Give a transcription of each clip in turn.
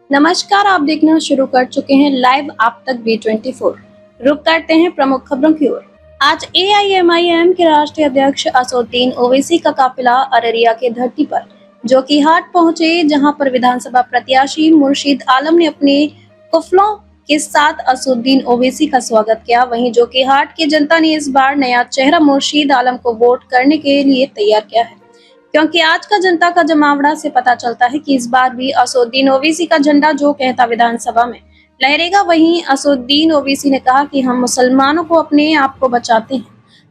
नमस्कार, आप देखना शुरू कर चुके हैं लाइव आप तक B24। रुक करते हैं प्रमुख खबरों की ओर। आज AIMIM के राष्ट्रीय अध्यक्ष असदुद्दीन ओवैसी का काफिला अररिया के धरती पर जोकीहाट पहुंचे, जहां पर विधानसभा प्रत्याशी मुर्शीद आलम ने अपने कुफलों के साथ असदुद्दीन ओवैसी का स्वागत किया। वहीं जोकीहाट की जनता ने इस बार नया चेहरा मुर्शीद आलम को वोट करने के लिए तैयार किया है, क्योंकि आज का जनता का जमावड़ा से पता चलता है कि इस बार भी असदुद्दीन ओवैसी का झंडा जो कहता विधानसभा में लहरेगा। वहीं असदुद्दीन ओवैसी ने कहा कि हम मुसलमानों को अपने आप को बचाते हैं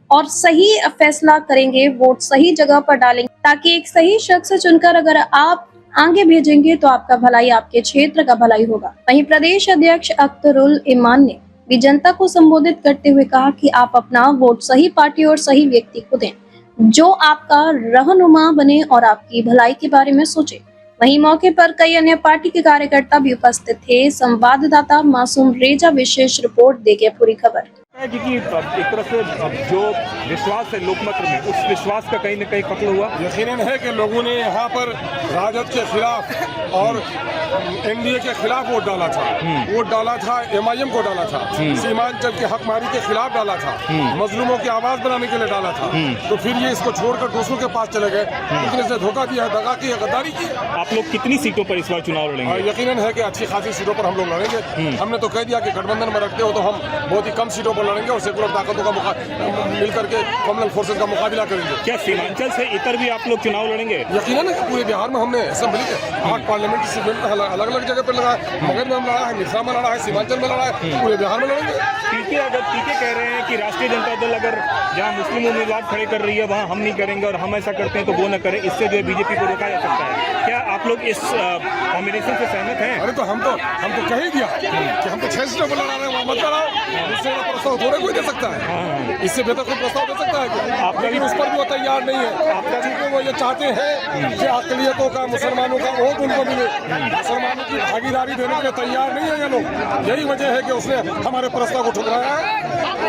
और सही फैसला करेंगे, वोट सही जगह पर डालेंगे, ताकि एक सही शख्स चुनकर अगर आप आगे भेजेंगे तो आपका भलाई, आपके क्षेत्र का भलाई होगा। वहीं प्रदेश अध्यक्ष अख्तरुल ईमान ने भी जनता को संबोधित करते हुए कहा कि आप अपना वोट सही पार्टी और सही व्यक्ति को दें जो आपका रहनुमा बने और आपकी भलाई के बारे में सोचे। वहीं मौके पर कई अन्य पार्टी के कार्यकर्ता भी उपस्थित थे। संवाददाता मासूम रेजा विशेष रिपोर्ट देके पूरी खबर। क्योंकि एक तरह से जो विश्वास है लोकतंत्र में, उस विश्वास का कहीं न कहीं खत्म हुआ। यकीनन है कि लोगों ने यहाँ पर राजद के खिलाफ और NDA के खिलाफ वोट डाला था। वोट डाला था, MIM को डाला था, सीमांचल के हकमारी के खिलाफ डाला था, मजलूमों की आवाज बनाने के लिए डाला था। तो फिर ये इसको छोड़कर दूसरों के पास चले गए, लेकिन इसने धोखा दिया, दगा की, गद्दारी की। आप लोग कितनी सीटों पर इस बार चुनाव लड़ेंगे? यकीनन है कि अच्छी खासी सीटों पर हम लोग लड़ेंगे। हमने तो कह दिया कि गठबंधन में रखते हो तो हम बहुत ही कम सीटों पर लड़ेंगे और सेकुलर ताकतों का मिलकर के कॉमनवेल्थ फोर्सेज का मुकाबला करेंगे। क्या सीमांचल से इतर भी आप लोग चुनाव लड़ेंगे? यकीनन है कि पूरे बिहार में हमने असेंबली के 8 पार्लियामेंट की सीट अलग अलग जगह पर लड़ा है। मगध में हम लड़ा है, मिर्जा में लड़ा है, सीमांचल में लड़ा है, पूरे बिहार में लड़ेंगे। पीके कह रहे हैं कि राष्ट्रीय जनता दल अगर जहाँ मुस्लिम उम्मीदवार खड़े कर रही है वहाँ हम नहीं करेंगे और हम ऐसा करते हैं तो वो न करें, इससे जो है बीजेपी को रोका जा सकता है। क्या आप लोग इस कॉम्बिनेशन से सहमत हैं? अरे तो हम तो कह ही दिया कि हम तो 6 सीटों पर लड़ा रहे हैं, वहाँ मत लड़ाओ। इससे प्रस्ताव थोड़े कोई दे सकता है, इससे बेहतर कोई प्रस्ताव दे सकता है? आप लेकिन उस पर भी वो तैयार नहीं है। आपका चूंकि वो ये चाहते हैं कि अकलियतों का, मुसलमानों का वोट उनको मिले, मुसलमानों की भागीदारी देने के लिए तैयार नहीं है ये लोग। यही वजह है कि उसने हमारे प्रस्ताव को ठुकराया है।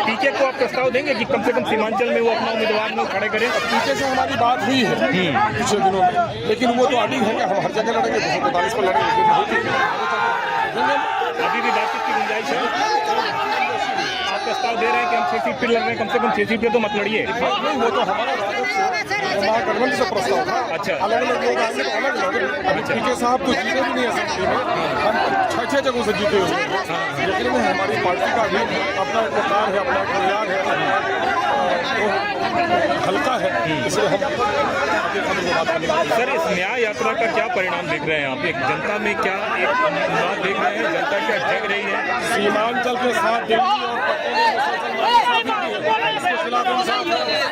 पीके को आप प्रस्ताव देंगे कि कम से कम सीमांचल में वो अपना उम्मीदवार लोग खड़े करें? पीके से हमारी बात हुई है पिछले दिनों में, लेकिन वो तो अडिग है कि हम हर जगह लड़ेंगे, 245 पर लड़ेंगे। अभी भी बातचीत की गुंजाइश है? आप प्रस्ताव दे रहे हैं कि हम 6 सीट पर लड़ रहे हैं, कम से कम 6 सीट पे तो मत लड़िए। नहीं, वो तो हमारा राजद से, महागठबंधन से प्रस्ताव था। अच्छा, अलग अलग लोग आएंगे तो अलग अलग। अभी पीके साहब तो जीते भी नहीं है असेंबली में, हम 6 जगहों से जीते हुए हैं। लेकिन हमारी पार्टी का भी अपना प्रकार है, अपना बुनियाद है, हल्का है, इसलिए हम सर इस न्याय यात्रा का क्या परिणाम देख रहे हैं आप? एक जनता में क्या एक बात देख रहे हैं, जनता क्या जग रही है? सीमांचल के साथ दिल्ली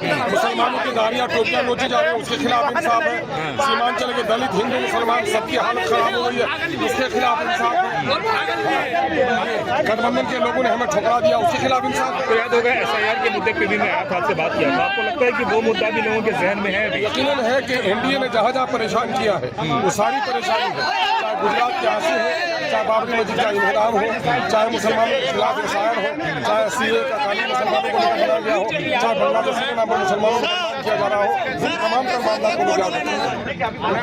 और मुसलमानों की गाड़ियाँ टोपियाँ नोची जा रही है, उसके खिलाफ इंसाफ है। सीमांचल के दलित, हिंदू, मुसलमान सबकी हालत खराब हो गई है, उसके खिलाफ इंसाफ है। गठबंधन के लोगों ने हमें ठुकरा दिया, उसके खिलाफ इंसाफ। तो याद होगा SIR के मुद्दे पे भी मैं आया था, आपसे बात किया था। आपको लगता है कि वो मुद्दा भी लोगों के जहन में है? यकीनन है कि NDA ने जहाँ जहाँ परेशान किया है वो सारी परेशानी है, चाहे गुजरात के आंसू हो, चाहे बाबरी मस्जिद का इन्हदाम हो, चाहे मुसलमानों के खिलाफ SIR हो, चाहे CA का कानून मुसलमानों को लेकर बनाया गया हो, चाहे बांग्लादेश के नाम पर मुसलमानों को किया जा रहा हो, तमाम मामला को लोग याद रखते हैं।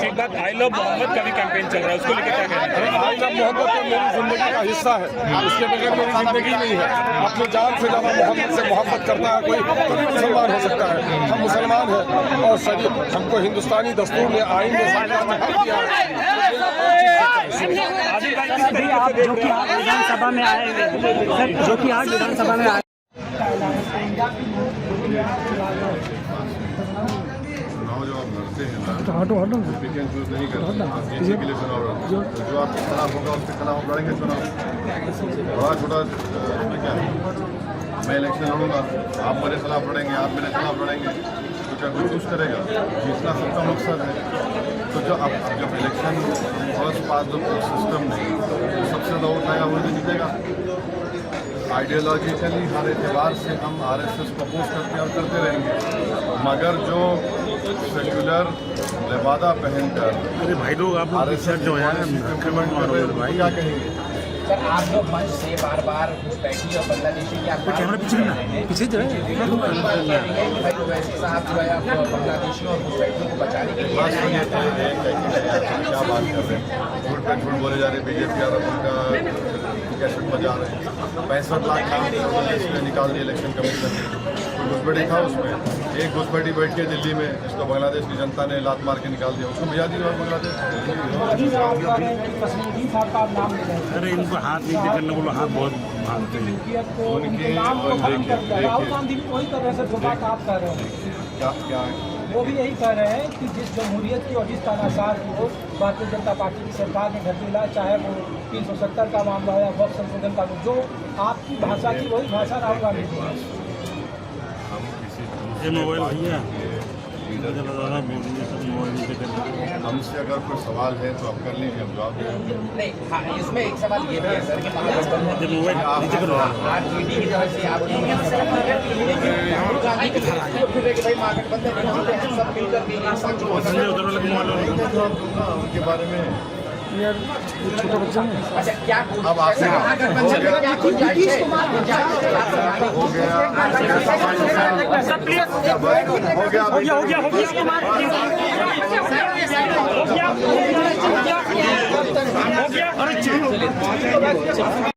एक बात आई लव मोहम्मद का भी कैंपेन चल रहा है, उसको लेकर क्या कहते हैं? आई लव मोहम्मद तो मेरी जिंदगी का हिस्सा है, उसके बगैर मेरी जिंदगी नहीं है। अपनी जान से ज्यादा मोहम्मद से मोहब्बत करता है कोई, कभी मुसलमान हो सकता है। हम मुसलमान हैं और सही हमको हिंदुस्तानी दस्तूर ने, आइन ने हक दिया है। आप जो कि आज विधानसभा में आए सर, जो कि आज विधानसभा में आए, हटो नहीं करते, किसी के लिए चुनाव जो आपके खिलाफ होगा उसके खिलाफ लड़ेंगे चुनाव। बड़ा छोटा इसमें क्या है, मैं इलेक्शन लड़ूंगा, आप मेरे खिलाफ लड़ेंगे, आप मेरे खिलाफ लड़ेंगे, तो क्या कोई कुछ करेगा? जीतना सबका मकसद है। तो जब election first pass the system नहीं, तो सबसे ज़्यादा वोट आएगा वही जीतेगा। आइडियोलॉजिकली हर एतबार से हम RSS को अपोज करते हैं और करते रहेंगे, मगर जो सेक्युलर लिबादा पहनकर अरे भाई लोग आप RSS जो है भाई क्या कहेंगे? सर आप जो मंच से बार बार घुसपैठी और बांग्लादेशी की आप कैमरा पीछे करना, पीछे जो है भाई ओवैसी साहब जो है आप बांग्लादेशियों और घुसपैठियों को बचाने के लिए बात सुनिए तो क्या बात कर रहे हैं, झूठ पे झूठ बोले जा रहे हैं। बीजेपी और उनका कैसेट बजा रहे हैं। 65 लाख नाम इसमें निकाल दिए इलेक्शन कमीशन ने। कोई घुसपैठी था उसमें, एक घुसपैठी बैठ के दिल्ली में जिसको बांग्लादेश की जनता ने लात मार के निकाल दिया, उसको भेजा दिया और बांग्लादेश। अरे इनको हाथ नहीं करना, बोलो हाथ बहुत मारते हैं। राहुल गांधी भी वही कर रहे हैं सर, जो बात आप कर रहे हैं क्या वो भी यही कर रहे हैं कि जिस जमहूरियत की और जिस तानाशाह की हो भारतीय जनता पार्टी की सरकार ने घटेला, चाहे वो 370 का मामला हो या वक्त संशोधन का, जो आपकी भाषा की वही भाषा राहुल गांधी की है। हम किसी ये मोबाइल भैया लीडर ज़्यादा बोल रही है, सब मोबाइल से कर रहे हैं। हमसे अगर कोई सवाल है तो आप कर लीजिए, हम जवाब देंगे। नहीं हाँ, इसमें एक सवाल ये भी है सर कि महागठबंधन ये मोबाइल नीचे करो। आरजेडी की तरफ से आप राहुल गांधी की तरफ से फिर कि भाई महागठबंधन नहीं होते हैं, सब मिलकर के एक साथ जो होता है। उधर वाले मोबाइल मैं जवाब दूंगा उनके बारे में। छोटा बच्चा है अच्छा क्या अब आपसे महागठबंधन में क्या गुंजाइश है? हो गया हो गया।